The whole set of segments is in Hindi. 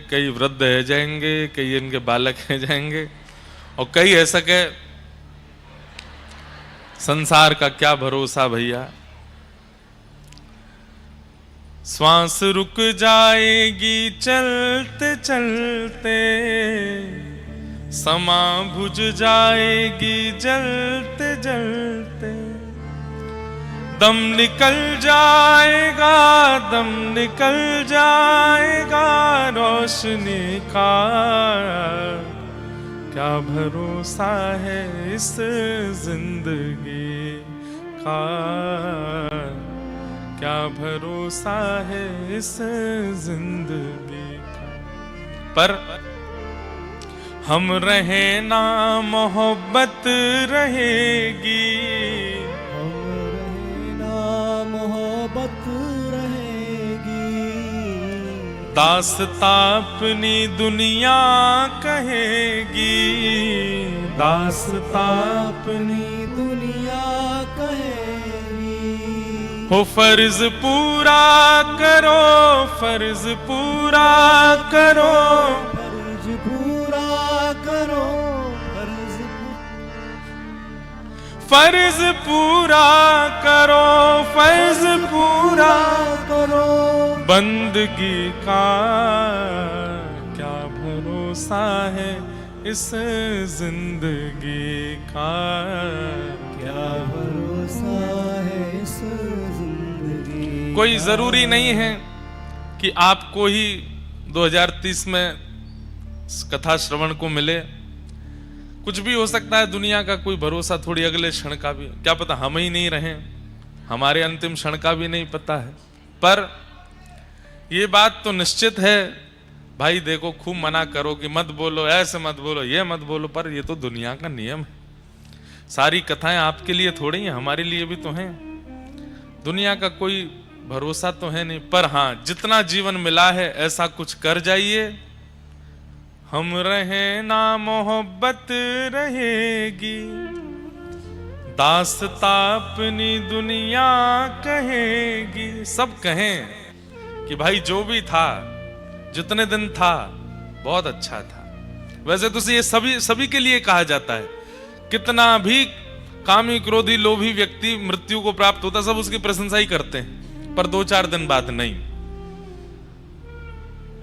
कई वृद्ध है जाएंगे, कई इनके बालक है जाएंगे, और कई ऐसा के संसार का क्या भरोसा भैया। श्वास रुक जाएगी चलते चलते, समा बुझ जाएगी जलते जलते, दम निकल जाएगा, दम निकल जाएगा रोशनी का, क्या भरोसा है इस जिंदगी का, क्या भरोसा है इस जिंदगी का। पर हम रहे ना मोहब्बत रहेगी, हम रहे ना मोहब्बत रहेगी, दास्तां अपनी दुनिया कहेगी, दास्तां अपनी दुनिया कहेगी। हो फर्ज पूरा करो, फर्ज पूरा करो, फर्ज पूरा करो, फर्ज पूरा करो, फर्ज पूरा करो, बंदगी का क्या भरोसा है इस जिंदगी का, क्या भरोसा है इस जिंदगी। कोई जरूरी नहीं है कि आपको ही 2030 में कथा श्रवण को मिले, कुछ भी हो सकता है। दुनिया का कोई भरोसा थोड़ी, अगले क्षण का भी क्या पता, हम ही नहीं रहें, हमारे अंतिम क्षण का भी नहीं पता है। पर ये बात तो निश्चित है भाई, देखो खूब मना करो कि मत बोलो, ऐसे मत बोलो, ये मत बोलो, पर ये तो दुनिया का नियम है। सारी कथाएं आपके लिए थोड़ी हैं, हमारे लिए भी तो हैं। दुनिया का कोई भरोसा तो है नहीं, पर हाँ जितना जीवन मिला है ऐसा कुछ कर जाइए। हम रहे ना मोहब्बत रहेगी, दास्तां अपनी दुनिया कहेगी। सब कहें कि भाई जो भी था, जितने दिन था, बहुत अच्छा था। वैसे तो ये सभी के लिए कहा जाता है, कितना भी कामी क्रोधी लोभी व्यक्ति मृत्यु को प्राप्त होता, सब उसकी प्रशंसा ही करते हैं, पर 2-4 दिन बाद नहीं।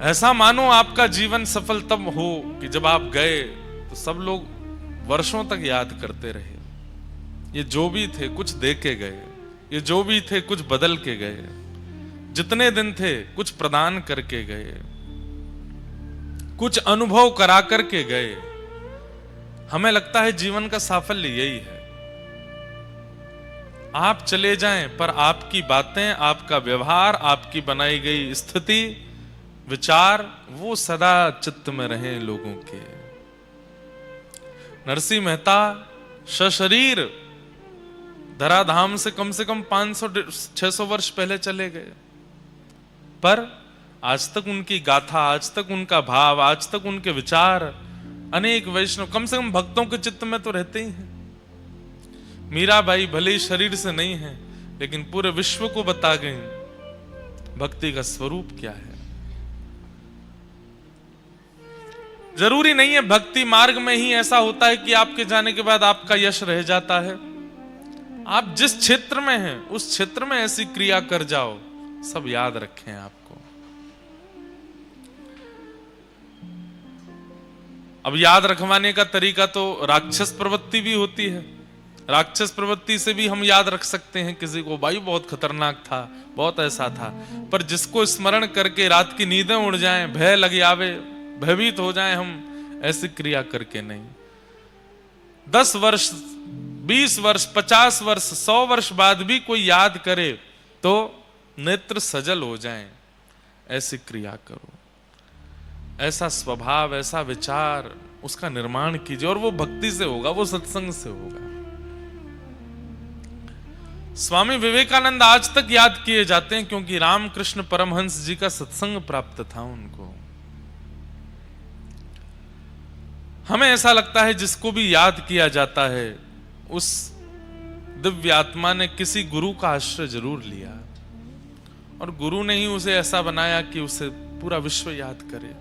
ऐसा मानो आपका जीवन सफल तब हो कि जब आप गए तो सब लोग वर्षों तक याद करते रहे, ये जो भी थे कुछ दे के गए, ये जो भी थे कुछ बदल के गए, जितने दिन थे कुछ प्रदान करके गए, कुछ अनुभव करा करके गए। हमें लगता है जीवन का साफल्य यही है, आप चले जाएं पर आपकी बातें, आपका व्यवहार, आपकी बनाई गई स्थिति, विचार, वो सदा चित्त में रहे लोगों के। नरसिंह मेहता सशरीर धराधाम से कम 500-600 वर्ष पहले चले गए, पर आज तक उनकी गाथा, आज तक उनका भाव, आज तक उनके विचार अनेक वैष्णव, कम से कम भक्तों के चित्त में तो रहते ही हैं। मीराबाई भले ही शरीर से नहीं है, लेकिन पूरे विश्व को बता गए भक्ति का स्वरूप क्या है। जरूरी नहीं है भक्ति मार्ग में ही ऐसा होता है कि आपके जाने के बाद आपका यश रह जाता है। आप जिस क्षेत्र में हैं उस क्षेत्र में ऐसी क्रिया कर जाओ, सब याद रखें आपको। अब याद रखवाने का तरीका तो राक्षस प्रवृत्ति भी होती है। राक्षस प्रवृत्ति से भी हम याद रख सकते हैं किसी को, भाई बहुत खतरनाक था, बहुत ऐसा था। पर जिसको स्मरण करके रात की नींदें उड़ जाएं, भय लग आवे, भयभीत हो जाएं हम, ऐसी क्रिया करके नहीं। 10 वर्ष, 20 वर्ष, 50 वर्ष, 100 वर्ष बाद भी कोई याद करे तो नेत्र सजल हो जाएं, ऐसी क्रिया करो। ऐसा स्वभाव, ऐसा विचार, उसका निर्माण कीजिए, और वो भक्ति से होगा, वो सत्संग से होगा। स्वामी विवेकानंद आज तक याद किए जाते हैं क्योंकि रामकृष्ण परमहंस जी का सत्संग प्राप्त था उनको। हमें ऐसा लगता है जिसको भी याद किया जाता है उस दिव्य आत्मा ने किसी गुरु का आश्रय जरूर लिया, और गुरु ने ही उसे ऐसा बनाया कि उसे पूरा विश्व याद करे।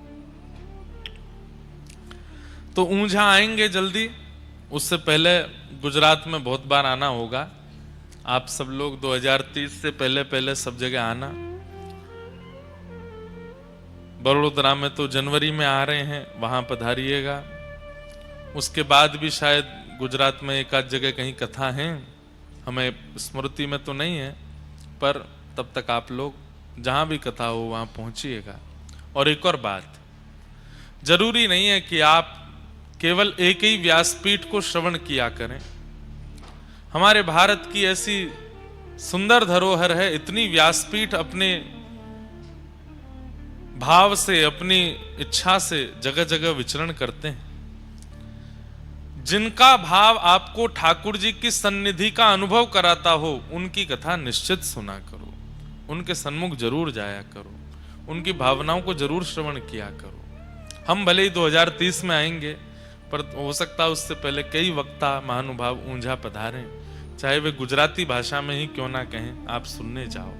तो ऊंझा आएंगे जल्दी, उससे पहले गुजरात में बहुत बार आना होगा। आप सब लोग 2030 से पहले पहले सब जगह आना। बड़ोदरा में तो जनवरी में आ रहे हैं, वहां पधारिएगा। उसके बाद भी शायद गुजरात में एक आध जगह कहीं कथा है, हमें स्मृति में तो नहीं है, पर तब तक आप लोग जहां भी कथा हो वहां पहुंचिएगा। और एक और बात, जरूरी नहीं है कि आप केवल एक ही व्यासपीठ को श्रवण किया करें। हमारे भारत की ऐसी सुंदर धरोहर है, इतनी व्यासपीठ अपने भाव से, अपनी इच्छा से जगह जगह विचरण करते हैं। जिनका भाव आपको ठाकुर जी की सन्निधि का अनुभव कराता हो, उनकी कथा निश्चित सुना करो, उनके सन्मुख जरूर जाया करो, उनकी भावनाओं को जरूर श्रवण किया करो। हम भले ही 2030 में आएंगे, पर हो सकता है उससे पहले कई वक्ता महानुभाव ऊंझा पधारें, चाहे वे गुजराती भाषा में ही क्यों ना कहें, आप सुनने जाओ।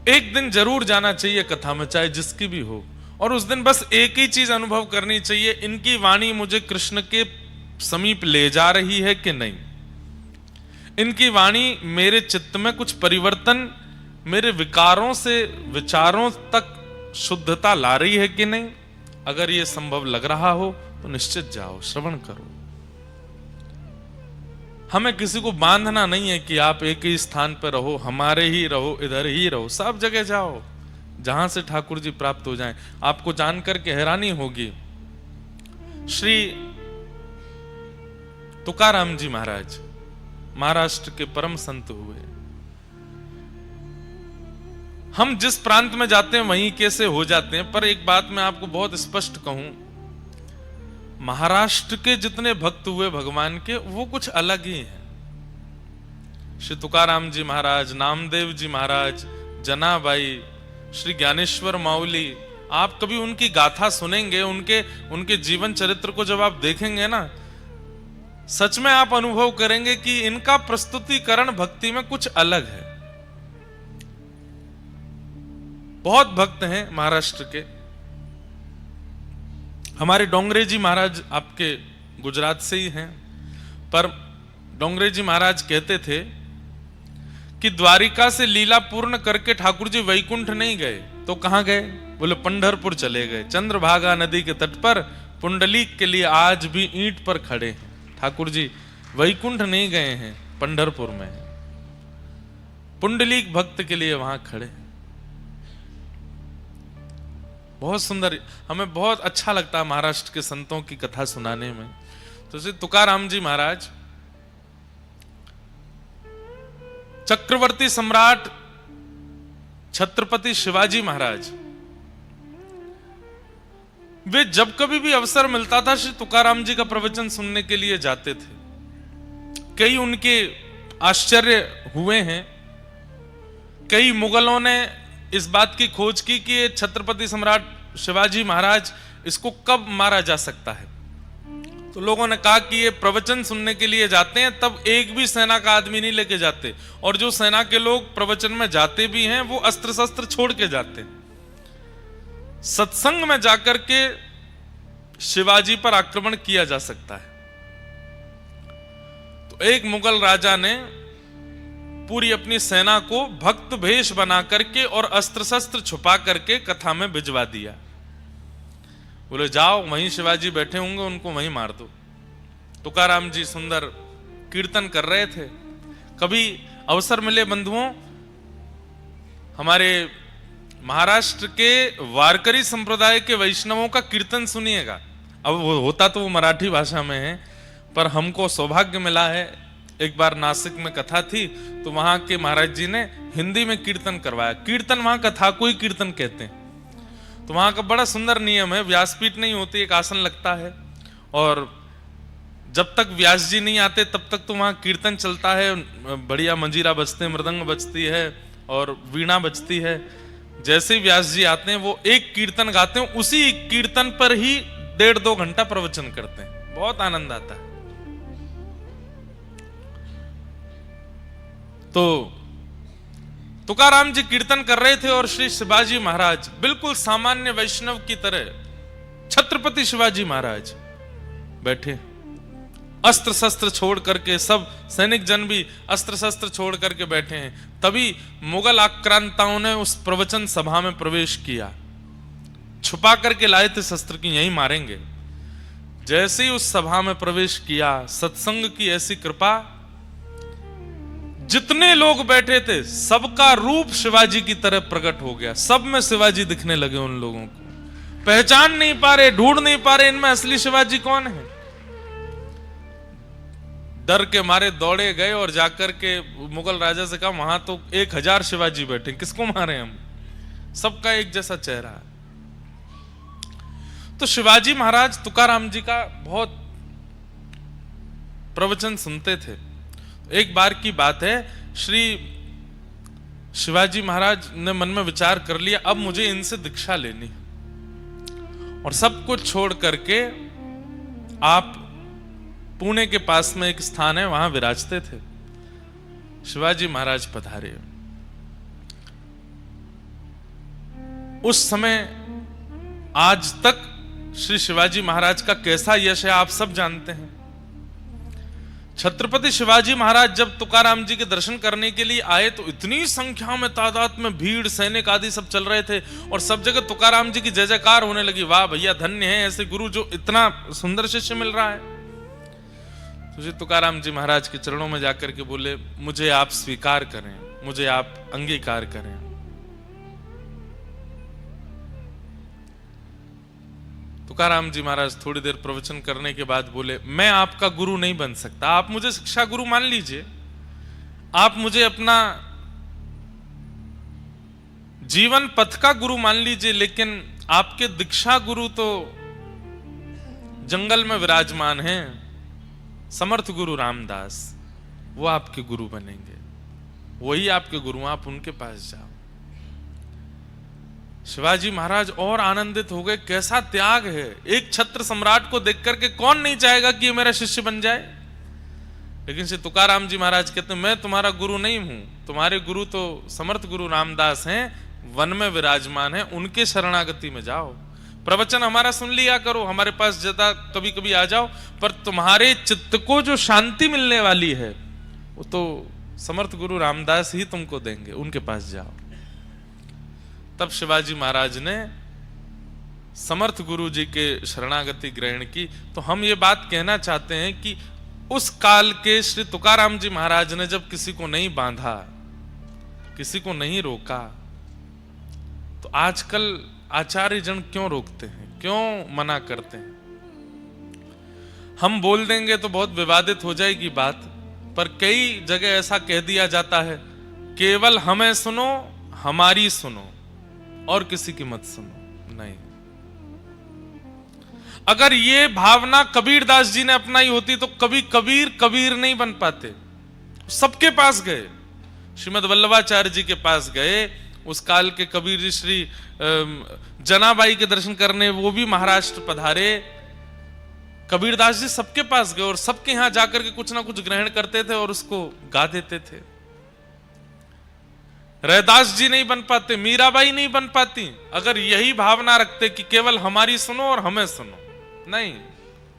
एक दिन जरूर जाना चाहिए कथा में, चाहे जिसकी भी हो, और उस दिन बस एक ही चीज अनुभव करनी चाहिए, इनकी वाणी मुझे कृष्ण के समीप ले जा रही है कि नहीं, इनकी वाणी मेरे चित्त में कुछ परिवर्तन, मेरे विकारों से विचारों तक शुद्धता ला रही है कि नहीं। अगर ये संभव लग रहा हो तो निश्चित जाओ, श्रवण करो। हमें किसी को बांधना नहीं है कि आप एक ही स्थान पर रहो, हमारे ही रहो, इधर ही रहो, सब जगह जाओ जहां से ठाकुर जी प्राप्त हो जाएं। आपको जानकर के हैरानी होगी, श्री तुकाराम जी महाराज महाराष्ट्र के परम संत हुए। हम जिस प्रांत में जाते हैं वहीं कैसे हो जाते हैं, पर एक बात मैं आपको बहुत स्पष्ट कहूं, महाराष्ट्र के जितने भक्त हुए भगवान के, वो कुछ अलग ही हैं। श्री तुकाराम जी महाराज, नामदेव जी महाराज, जनाबाई, श्री ज्ञानेश्वर माउली, आप कभी उनकी गाथा सुनेंगे, उनके जीवन चरित्र को जब आप देखेंगे ना, सच में आप अनुभव करेंगे कि इनका प्रस्तुतिकरण भक्ति में कुछ अलग है। बहुत भक्त हैं महाराष्ट्र के। हमारे डोंगरे जी महाराज आपके गुजरात से ही हैं, पर डोंगरे जी महाराज कहते थे कि द्वारिका से लीला पूर्ण करके ठाकुर जी वैकुंठ नहीं गए, तो कहां गए? बोले पंढरपुर चले गए। चंद्रभागा नदी के तट पर पुंडलीक के लिए आज भी ईंट पर खड़े हैं। ठाकुर जी वैकुंठ नहीं गए हैं, पंढरपुर में है, पुंडलीक भक्त के लिए वहां खड़े। बहुत सुंदर, हमें बहुत अच्छा लगता है महाराष्ट्र के संतों की कथा सुनाने में। तो श्री तुकाराम जी महाराज चक्रवर्ती सम्राट छत्रपति शिवाजी महाराज, वे जब कभी भी अवसर मिलता था श्री तुकाराम जी का प्रवचन सुनने के लिए जाते थे। कई उनके आश्चर्य हुए हैं, कई मुगलों ने इस बात की खोज की कि ये छत्रपति सम्राट शिवाजी महाराज, इसको कब मारा जा सकता है। तो लोगों ने कहा कि ये प्रवचन सुनने के लिए जाते हैं, तब एक भी सेना का आदमी नहीं लेके जाते, और जो सेना के लोग प्रवचन में जाते भी हैं वो अस्त्र शस्त्र छोड़ के जाते हैं। सत्संग में जाकर के शिवाजी पर आक्रमण किया जा सकता है। तो एक मुगल राजा ने पूरी अपनी सेना को भक्त भेष बना करके और अस्त्र शस्त्र छुपा करके कथा में भिजवा दिया। बोले जाओ, वहीं शिवाजी बैठे होंगे, उनको वहीं मार दो। तुकाराम जी सुंदर कीर्तन कर रहे थे। कभी अवसर मिले बंधुओं, हमारे महाराष्ट्र के वारकरी संप्रदाय के वैष्णवों का कीर्तन सुनिएगा। अब वो होता तो वो मराठी भाषा में है, पर हमको सौभाग्य मिला है, एक बार नासिक में कथा थी तो वहां के महाराज जी ने हिंदी में कीर्तन करवाया। कीर्तन वहां कथा को ही कीर्तन कहते हैं। तो वहां का बड़ा सुंदर नियम है, व्यासपीठ नहीं होती, एक आसन लगता है, और जब तक व्यास जी नहीं आते तब तक तो वहां कीर्तन चलता है। बढ़िया मंजीरा बजते हैं, मृदंग बजती है और वीणा बजती है। जैसे ही व्यास जी आते हैं वो एक कीर्तन गाते हैं, उसी कीर्तन पर ही 1.5-2 घंटा प्रवचन करते हैं। बहुत आनंद आता है। तो तुकाराम जी कीर्तन कर रहे थे और श्री शिवाजी महाराज बिल्कुल सामान्य वैष्णव की तरह, छत्रपति शिवाजी महाराज बैठे, अस्त्र शस्त्र छोड़ करके, सब सैनिक जन भी अस्त्र शस्त्र छोड़ करके बैठे हैं। तभी मुगल आक्रांताओं ने उस प्रवचन सभा में प्रवेश किया। छुपा करके लाए थे शस्त्र की, यहीं मारेंगे। जैसे ही उस सभा में प्रवेश किया, सत्संग की ऐसी कृपा, जितने लोग बैठे थे सबका रूप शिवाजी की तरह प्रकट हो गया। सब में शिवाजी दिखने लगे। उन लोगों को पहचान नहीं पा रहे, ढूंढ नहीं पा रहे, इनमें असली शिवाजी कौन है। डर के मारे दौड़े गए और जाकर के मुगल राजा से कहा, वहां तो 1000 शिवाजी बैठे, किसको मारे हम, सबका एक जैसा चेहरा है। तो शिवाजी महाराज तुकाराम जी का बहुत प्रवचन सुनते थे। एक बार की बात है, श्री शिवाजी महाराज ने मन में विचार कर लिया, अब मुझे इनसे दीक्षा लेनी, और सब कुछ छोड़ करके आप पुणे के पास में एक स्थान है, वहां विराजते थे। शिवाजी महाराज पधारे। उस समय आज तक श्री शिवाजी महाराज का कैसा यश है आप सब जानते हैं। छत्रपति शिवाजी महाराज जब तुकाराम जी के दर्शन करने के लिए आए तो इतनी संख्या में, तादाद में भीड़, सैनिक आदि सब चल रहे थे, और सब जगह तुकाराम जी की जय जयकार होने लगी। वाह भैया, धन्य है ऐसे गुरु जो इतना सुंदर शिष्य मिल रहा है। तो श्री तुकाराम जी महाराज के चरणों में जाकर के बोले, मुझे आप स्वीकार करें, मुझे आप अंगीकार करें। तुकाराम जी महाराज थोड़ी देर प्रवचन करने के बाद बोले, मैं आपका गुरु नहीं बन सकता, आप मुझे शिक्षा गुरु मान लीजिए, आप मुझे अपना जीवन पथ का गुरु मान लीजिए, लेकिन आपके दीक्षा गुरु तो जंगल में विराजमान हैं, समर्थ गुरु रामदास, वो आपके गुरु बनेंगे, वही आपके गुरु, आप उनके पास जाओ। शिवाजी महाराज और आनंदित हो गए, कैसा त्याग है। एक छत्र सम्राट को देख करके कौन नहीं चाहेगा कि ये मेरा शिष्य बन जाए। लेकिन श्री तुकाराम जी महाराज कहते हैं, मैं तुम्हारा गुरु नहीं हूं, तुम्हारे गुरु तो समर्थ गुरु रामदास हैं, वन में विराजमान हैं, उनके शरणागति में जाओ। प्रवचन हमारा सुन लिया करो, हमारे पास ज्यादा कभी कभी आ जाओ, पर तुम्हारे चित्त को जो शांति मिलने वाली है वो तो समर्थ गुरु रामदास ही तुमको देंगे, उनके पास जाओ। तब शिवाजी महाराज ने समर्थ गुरु जी के शरणागति ग्रहण की। तो हम ये बात कहना चाहते हैं कि उस काल के श्री तुकाराम जी महाराज ने जब किसी को नहीं बांधा, किसी को नहीं रोका, तो आजकल आचार्य जन क्यों रोकते हैं, क्यों मना करते हैं। हम बोल देंगे तो बहुत विवादित हो जाएगी बात, पर कई जगह ऐसा कह दिया जाता है, केवल हमें सुनो, हमारी सुनो, और किसी की मत सुनो। नहीं, अगर ये भावना कबीरदास जी ने अपनाई होती तो कभी कबीर नहीं बन पाते। सबके पास गए, श्रीमद वल्लभाचार्य जी के पास गए, उस काल के कबीर जी श्री जनाबाई के दर्शन करने, वो भी महाराष्ट्र पधारे। कबीरदास जी सबके पास गए और सबके यहां जाकर के कुछ ना कुछ ग्रहण करते थे और उसको गा देते थे। रैदास जी नहीं बन पाते, मीराबाई नहीं बन पाती अगर यही भावना रखते कि केवल हमारी सुनो और हमें सुनो। नहीं,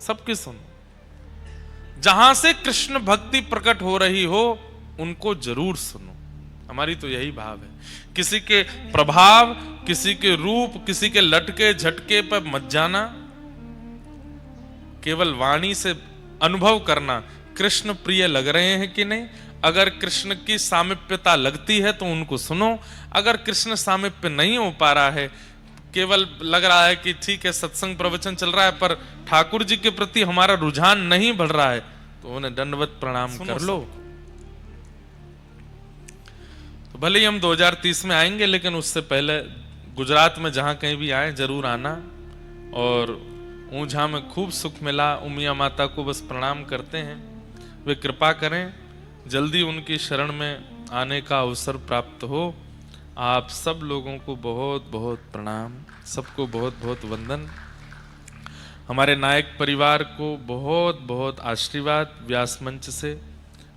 सबकी सुनो। जहां से कृष्ण भक्ति प्रकट हो रही हो उनको जरूर सुनो। हमारी तो यही भाव है। किसी के प्रभाव, किसी के रूप, किसी के लटके झटके पर मत जाना। केवल वाणी से अनुभव करना, कृष्ण प्रिय लग रहे हैं कि नहीं। अगर कृष्ण की सामीप्यता लगती है तो उनको सुनो। अगर कृष्ण सामीप्य नहीं हो पा रहा है, केवल लग रहा है कि ठीक है सत्संग प्रवचन चल रहा है पर ठाकुर जी के प्रति हमारा रुझान नहीं बढ़ रहा है, तो उन्हें दंडवत प्रणाम कर लो। तो भले ही हम 2030 में आएंगे, लेकिन उससे पहले गुजरात में जहां कहीं भी आए जरूर आना। और ऊंझा में खूब सुख मिला, उमिया माता को बस प्रणाम करते हैं, वे कृपा करें जल्दी उनकी शरण में आने का अवसर प्राप्त हो। आप सब लोगों को बहुत बहुत प्रणाम, सबको बहुत बहुत वंदन। हमारे नायक परिवार को बहुत बहुत आशीर्वाद व्यास मंच से।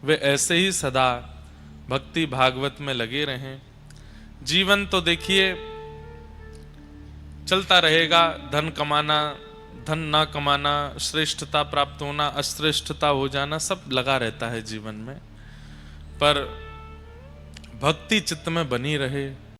वे ऐसे ही सदा भक्ति भागवत में लगे रहें। जीवन तो देखिए चलता रहेगा, धन कमाना, धन ना कमाना, श्रेष्ठता प्राप्त होना, अश्रेष्ठता हो जाना, सब लगा रहता है जीवन में, पर भक्ति चित्त में बनी रहे,